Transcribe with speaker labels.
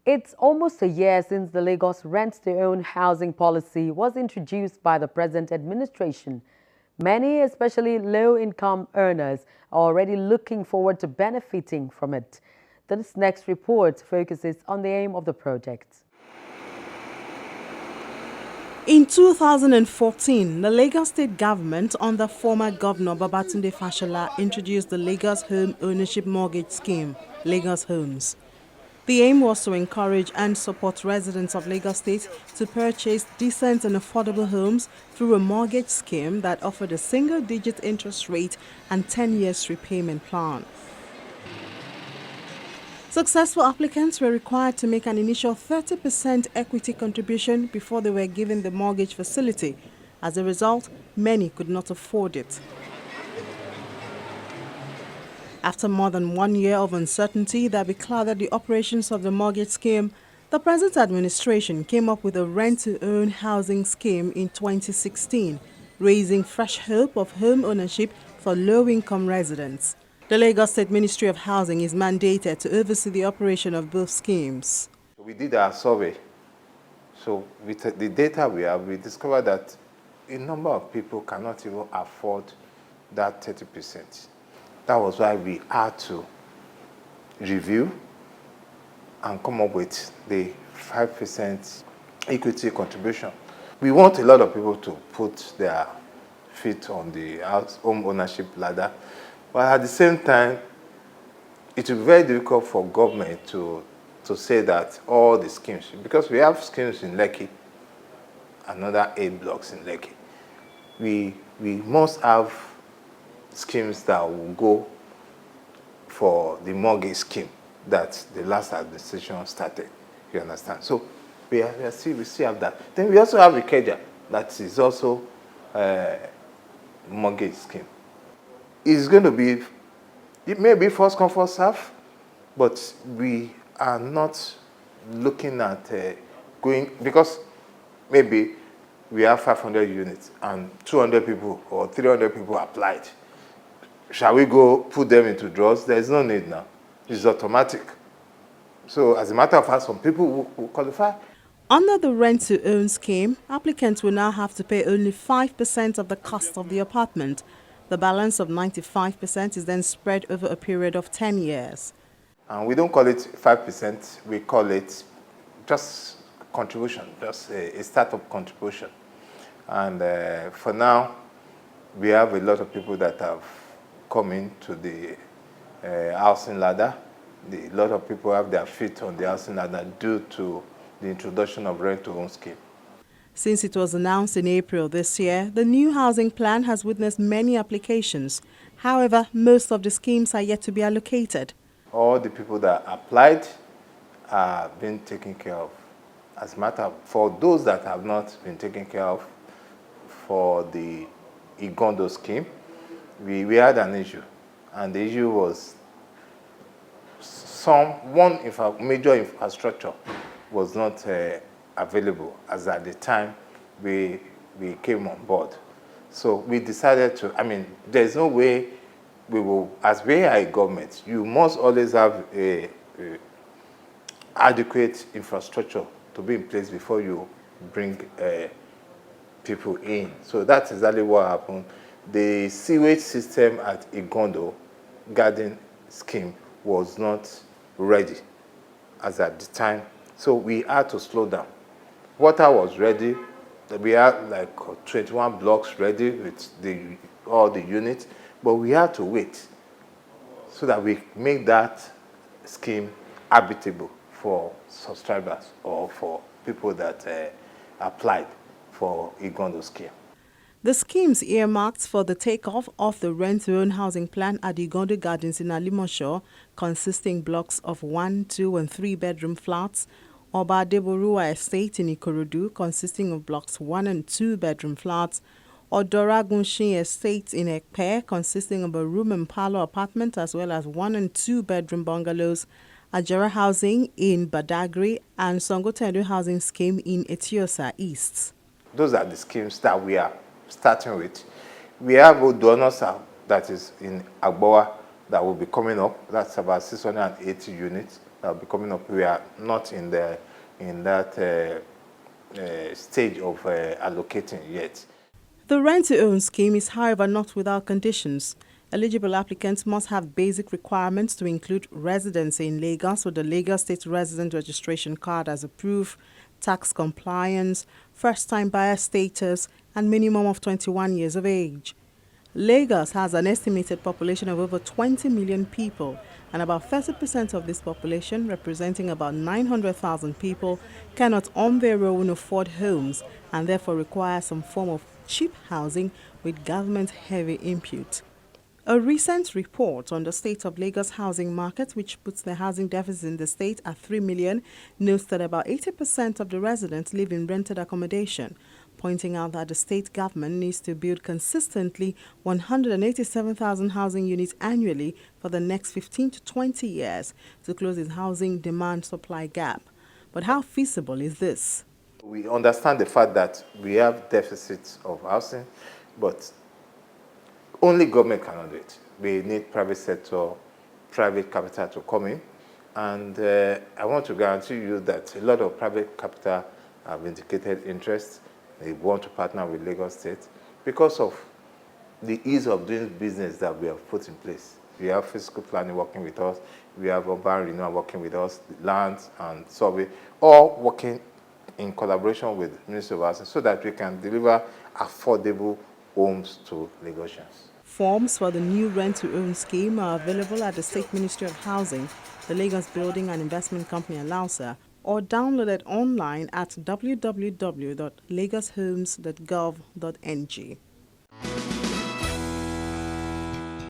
Speaker 1: It's almost a year since the Lagos rent-to-own housing policy was introduced by the present administration. Many, especially low-income earners, are already looking forward to benefiting from it. This next report focuses on the aim of the project.
Speaker 2: In 2014, the Lagos State government under former Governor Babatunde Fashola introduced the Lagos Home Ownership Mortgage Scheme, Lagos Homes. The aim was to encourage and support residents of Lagos State to purchase decent and affordable homes through a mortgage scheme that offered a single-digit interest rate and 10 years repayment plan. Successful applicants were required to make an initial 30% equity contribution before they were given the mortgage facility. As a result, many could not afford it. After more than 1 year of uncertainty that beclouded the operations of the mortgage scheme, the present administration came up with a rent-to-own housing scheme in 2016, raising fresh hope of home ownership for low-income residents. The Lagos State Ministry of Housing is mandated to oversee the operation of both schemes.
Speaker 3: We did our survey. So with the data we have, we discovered that a number of people cannot even afford that 30%. That was why we had to review and come up with the 5% equity contribution. We want a lot of people to put their feet on the home ownership ladder, but at the same time, it will be very difficult for government to say that all the schemes, because we have schemes in Lekki, another 8 blocks in Lekki. We must have schemes that will go for the mortgage scheme that the last administration started, you understand? So we still have that. Then we also have Ikeja, that is also a mortgage scheme. It's going to be, it may be first come, first serve, but we are not looking at going, because maybe we have 500 units and 200 people or 300 people applied. Shall we go put them into draws? There's no need now. It's automatic. So as a matter of fact, some people will qualify.
Speaker 2: Under the rent-to-own scheme, applicants will now have to pay only 5% of the cost of the apartment. The balance of 95% is then spread over a period of 10 years.
Speaker 3: And we don't call it 5%, we call it just contribution, just a startup contribution. And for now, we have a lot of people that have come into the housing ladder. A lot of people have their feet on the housing ladder due to the introduction of rent-to-own scheme.
Speaker 2: Since it was announced in April this year, the new housing plan has witnessed many applications. However, most of the schemes are yet to be allocated.
Speaker 3: All the people that applied are being taken care of. As a matter of, for those that have not been taken care of for the Igondo scheme, we had an issue. And the issue was one major infrastructure was not available as at the time we came on board. So we decided to, there's no way we will, as we are a government, you must always have a adequate infrastructure to be in place before you bring people in. So that's exactly what happened. The sewage system at Igondo Garden Scheme was not ready as at the time. So we had to slow down. Water was ready. We had like 21 blocks ready with all the units, but we had to wait so that we make that scheme habitable for subscribers or for people that applied for Igondo scheme.
Speaker 2: The schemes earmarked for the takeoff of the rent-to-own housing plan at Igondo Gardens in Alimosho, consisting blocks of 1, 2, and 3 bedroom flats, Oba Deboruwa Estate in Ikorodu, consisting of blocks 1 and 2 bedroom flats, Odora Gunshin Estate in Ekpe, consisting of a room and parlor apartment as well as 1 and 2 bedroom bungalows, Ajara Housing in Badagry, and Songotedu Housing Scheme in Etiosa East.
Speaker 3: Those are the schemes that we are starting with. We have Odonosa, that is in Agbowa, that will be coming up. That's about 680 units that will be coming up. We are not in that stage of allocating yet.
Speaker 2: The rent-to-own scheme is, however, not without conditions. Eligible applicants must have basic requirements to include residency in Lagos with the Lagos State Resident Registration Card as a proof, tax compliance, first-time buyer status, and minimum of 21 years of age. Lagos has an estimated population of over 20 million people, and about 30% of this population, representing about 900,000 people, cannot on their own afford homes and therefore require some form of cheap housing with government-heavy input. A recent report on the state of Lagos housing market, which puts the housing deficit in the state at 3 million, notes that about 80% of the residents live in rented accommodation, pointing out that the state government needs to build consistently 187,000 housing units annually for the next 15 to 20 years to close its housing demand-supply gap. But how feasible is this?
Speaker 3: We understand the fact that we have deficits of housing, but only government cannot do it. We need private sector, private capital to come in. And I want to guarantee you that a lot of private capital have indicated interest. They want to partner with Lagos State because of the ease of doing business that we have put in place. We have fiscal planning working with us. We have urban renewal working with us, land and survey, all working in collaboration with the Ministry of Housing so that we can deliver affordable homes to Lagosians.
Speaker 2: Forms for the new rent-to-own scheme are available at the State Ministry of Housing, the Lagos Building and Investment Company (LAUSA), or downloaded online at www.lagoshomes.gov.ng.